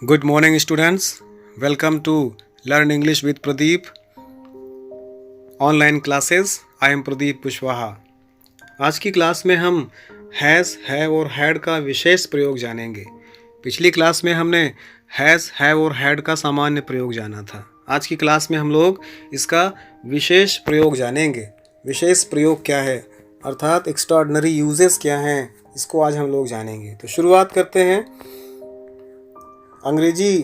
Good morning, students. Welcome to Learn English with Pradeep online classes. I am Pradeep Kushwaha. आज की class में हम has, have और had का विशेष प्रयोग जानेंगे. पिछली क्लास में हमने हैज़, हैव और हैड का सामान्य प्रयोग जाना था. आज की क्लास में हम लोग इसका विशेष प्रयोग जानेंगे. विशेष प्रयोग क्या है, अर्थात एक्स्ट्राऑर्डिनरी यूजेस क्या हैं, इसको आज हम लोग जानेंगे. तो शुरुआत करते हैं. अंग्रेजी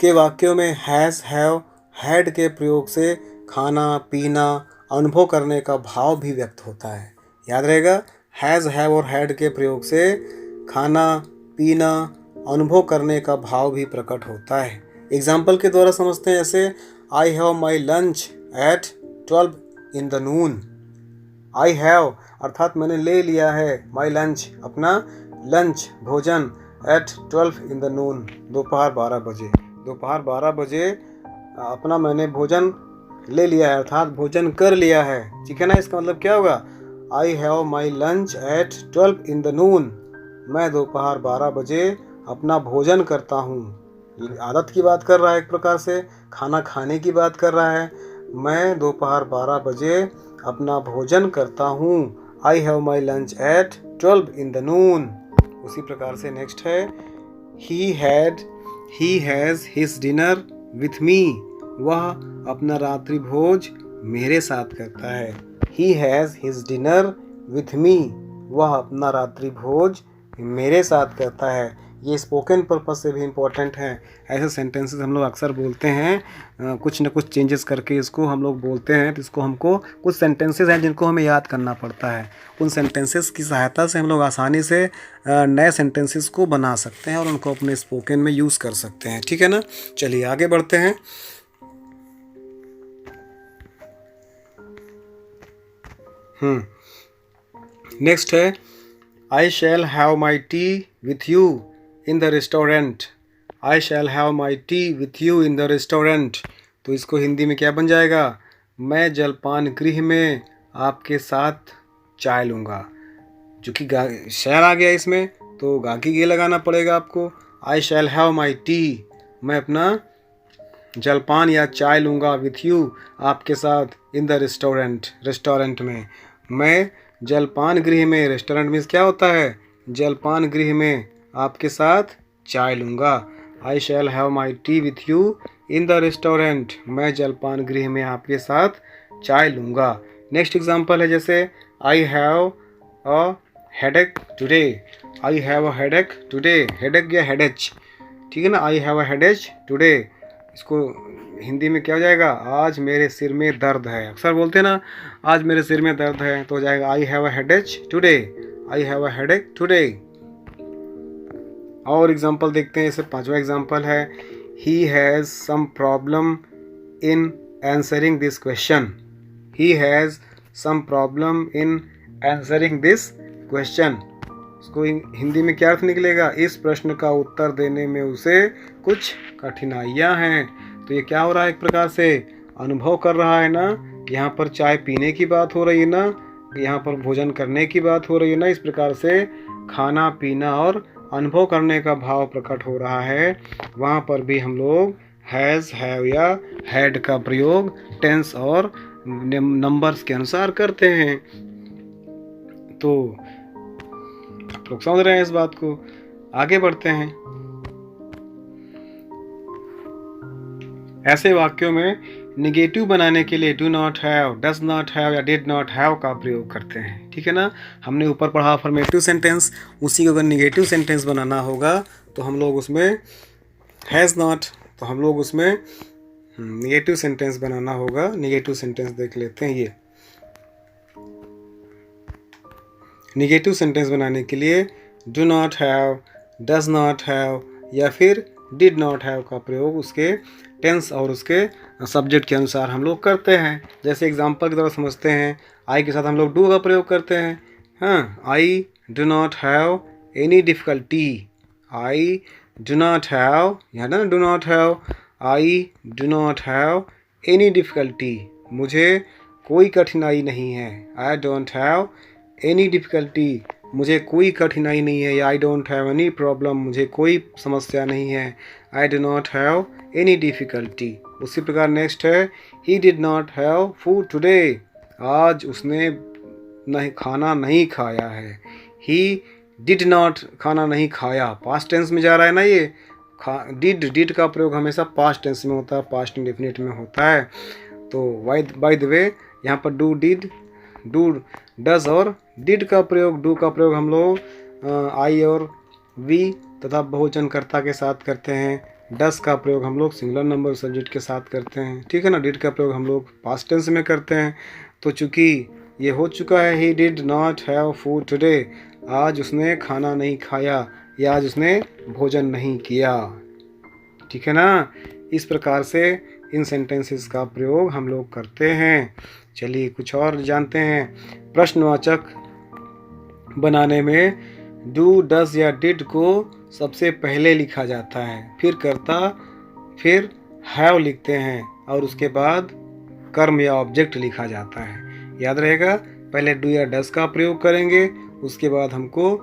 के वाक्यों में हैज़, हैव, हैड के प्रयोग से खाना, पीना, अनुभव करने का भाव भी व्यक्त होता है. याद रहेगा, हैज़, हैव और हैड के प्रयोग से खाना, पीना, अनुभव करने का भाव भी प्रकट होता है. एग्जाम्पल के द्वारा समझते हैं. ऐसे I have my lunch at 12 in the noon. I have अर्थात मैंने ले लिया है, माई लंच अपना लंच भोजन, एट 12 इन द नून दोपहर 12 बजे. दोपहर 12 बजे अपना मैंने भोजन ले लिया है, अर्थात भोजन कर लिया है. ठीक है ना. इसका मतलब क्या होगा, I have my lunch at 12 in the noon. मैं दोपहर 12 बजे अपना भोजन करता हूँ. आदत की बात कर रहा है, एक प्रकार से खाना खाने की बात कर रहा है. मैं दोपहर 12 बजे अपना भोजन करता हूँ. I have my lunch at 12 in the noon. उसी प्रकार से नेक्स्ट है he has his dinner with me. वह अपना रात्रि भोज मेरे साथ करता है. He has his dinner with me. वह अपना रात्रि भोज मेरे साथ करता है. ये स्पोकन पर्पज से भी इम्पोर्टेंट है. ऐसे सेंटेंसेस हम लोग अक्सर बोलते हैं, कुछ न कुछ चेंजेस करके इसको हम लोग बोलते हैं. तो इसको हमको कुछ सेंटेंसेस हैं जिनको हमें याद करना पड़ता है. उन सेंटेंसेस की सहायता से हम लोग आसानी से नए सेंटेंसेस को बना सकते हैं और उनको अपने स्पोकन में यूज़ कर सकते हैं. ठीक है ना. चलिए आगे बढ़ते हैं. नेक्स्ट है I shall have my tea with you in the restaurant. I shall have my tea with you in the restaurant. तो इसको हिंदी में क्या बन जाएगा, मैं जलपान गृह में आपके साथ चाय लूँगा. जो कि शैल आ गया इसमें, तो गा की गे लगाना पड़ेगा आपको. आई शैल हैव माई टी, मैं अपना जलपान या चाय लूँगा, विथ यू आपके साथ, इन द रेस्टोरेंट रेस्टोरेंट में. मैं जलपान गृह में, रेस्टोरेंट में क्या होता है, जलपान गृह में आपके साथ चाय लूँगा. I shall have my tea with you in the restaurant. मैं जलपान गृह में आपके साथ चाय लूँगा. नेक्स्ट एग्जांपल है जैसे I have a headache today. I have a headache today. Headache या हेडेच, ठीक है ना. I have a headache today. इसको हिंदी में क्या हो जाएगा, आज मेरे सिर में दर्द है. अक्सर बोलते हैं ना, आज मेरे सिर में दर्द है, तो हो जाएगा I have a headache today. I have a headache today. और एग्जांपल देखते हैं. इसे पांचवा एग्जांपल है he has some problem in answering this question. He has some problem in answering this question. इसको हिंदी में क्या अर्थ निकलेगा, इस प्रश्न का उत्तर देने में उसे कुछ कठिनाइयाँ हैं. तो ये क्या हो रहा है, एक प्रकार से अनुभव कर रहा है ना. यहाँ पर चाय पीने की बात हो रही है ना, यहाँ पर भोजन करने की बात हो रही है ना. इस प्रकार से खाना पीना और अनुभव करने का भाव प्रकट हो रहा है. वहाँ पर भी हम लोग हैज़, हैव या हैड का प्रयोग टेंस और नंबर्स के अनुसार करते हैं. तो आप लोग समझ रहे हैं इस बात को. आगे बढ़ते हैं. ऐसे वाक्यों में निगेटिव बनाने के लिए do not have, does not have या डिड नॉट हैव का प्रयोग करते हैं. ठीक है ना. हमने ऊपर पढ़ा अफर्मेटिव सेंटेंस, उसी को अगर निगेटिव सेंटेंस बनाना होगा तो हम लोग उसमें हैज़ नॉट, तो हम लोग उसमें निगेटिव सेंटेंस बनाना होगा. निगेटिव सेंटेंस देख लेते हैं. ये निगेटिव सेंटेंस बनाने के लिए do not have, does not have या फिर डिड नॉट हैव का प्रयोग उसके टेंस और उसके सब्जेक्ट के अनुसार हम लोग करते हैं. जैसे एग्जांपल की तरह समझते हैं. आई के साथ हम लोग डू का प्रयोग करते हैं. हाँ, I do not have any difficulty. I do not have, याद है ना, do not have. I do not have any difficulty. मुझे कोई कठिनाई नहीं है। I don't have any difficulty, मुझे कोई कठिनाई नहीं है। या I don't have any problem, मुझे कोई समस्या नहीं है। I do not have any difficulty. उसी प्रकार नेक्स्ट है, he did not have food today, आज उसने नहीं खाना नहीं खाया है। ही डिड नॉट खाना नहीं खाया, पास्ट टेंस में जा रहा है ना ये। डिड का प्रयोग हमेशा पास्ट टेंस में होता है, पास्ट इंडेफिनिट में होता है। तो बाय द वे यहाँ पर डू, डिड, डू, डज और डिड का प्रयोग, डू का प्रयोग हम लोग आई और वी तथा बहुवचनकर्ता के साथ करते हैं। डस का प्रयोग हम लोग सिंगुलर नंबर सब्जेक्ट के साथ करते हैं, ठीक है ना। डिड का प्रयोग हम लोग पास्ट टेंस में करते हैं। तो चूंकि ये हो चुका है, he did not have food today, आज उसने खाना नहीं खाया या आज उसने भोजन नहीं किया, ठीक है ना। इस प्रकार से इन सेंटेंसेस का प्रयोग हम लोग करते हैं। चलिए कुछ और जानते हैं। प्रश्नवाचक बनाने में डू, डस या डिड को सबसे पहले लिखा जाता है, फिर कर्ता, फिर हैव लिखते हैं और उसके बाद कर्म या ऑब्जेक्ट लिखा जाता है। याद रहेगा, पहले डू या डस का प्रयोग करेंगे, उसके बाद हमको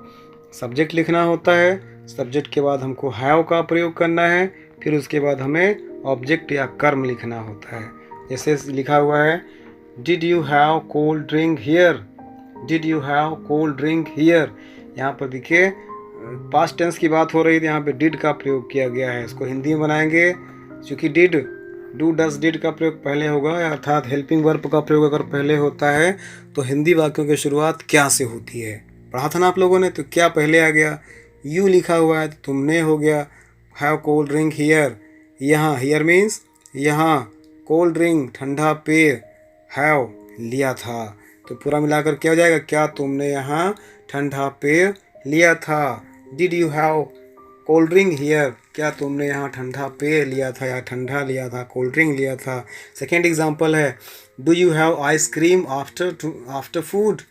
सब्जेक्ट लिखना होता है, सब्जेक्ट के बाद हमको हैव का प्रयोग करना है, फिर उसके बाद हमें ऑब्जेक्ट या कर्म लिखना होता है। जैसे लिखा हुआ है, did you have cold drink here, did you have cold drink here. यहाँ पर देखिए पास्ट टेंस की बात हो रही थी, यहाँ पे डिड का प्रयोग किया गया है। इसको हिंदी में बनाएंगे, क्योंकि डिड, डू, डस, डिड का प्रयोग पहले होगा, अर्थात हेल्पिंग वर्ब का प्रयोग अगर पहले होता है तो हिंदी वाक्यों की शुरुआत क्या से होती है। पढ़ा था ना आप लोगों ने, तो क्या पहले आ गया, यू लिखा हुआ है तो तुमने हो गया। हैव कोल्ड ड्रिंक हियर, यहाँ, हियर मीन्स यहाँ, कोल्ड ड्रिंक ठंडा पेय, हैव लिया था, तो पूरा मिलाकर क्या हो जाएगा, क्या तुमने यहाँ ठंडा पेय लिया था। Did you have cold drink here, क्या तुमने यहाँ ठंडा पेय लिया था या ठंडा लिया था, कोल्ड ड्रिंक लिया था। सेकेंड एग्जाम्पल है, do you have ice cream after food,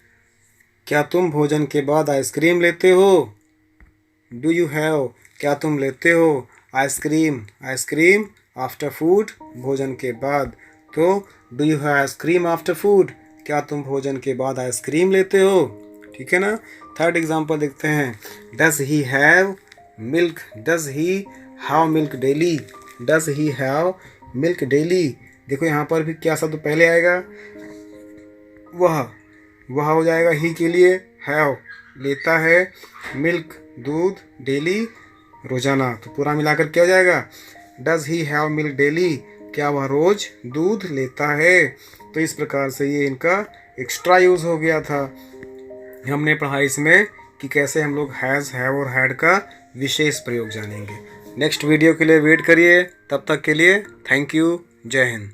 क्या तुम भोजन के बाद आइसक्रीम लेते हो। डू यू हैव, क्या तुम लेते हो आइसक्रीम, आइसक्रीम आफ्टर फूड, भोजन के बाद। तो do you have ice cream after food, क्या तुम भोजन के बाद आइसक्रीम लेते हो, ठीक है ना। थर्ड एग्जाम्पल देखते हैं, does he have milk, does he have milk daily, does he have milk daily. देखो यहाँ पर भी क्या शब्द पहले आएगा, वह हो जाएगा ही के लिए, हैव लेता है, मिल्क दूध, डेली रोजाना, तो पूरा मिलाकर क्या हो जाएगा, does he have milk daily, क्या वह रोज दूध लेता है। तो इस प्रकार से ये इनका एक्स्ट्रा यूज़ हो गया था। हमने पढ़ा इसमें कि कैसे हम लोग हैज़, हैव और हैड का विशेष प्रयोग जानेंगे। नेक्स्ट वीडियो के लिए वेट करिए, तब तक के लिए थैंक यू, जय हिंद।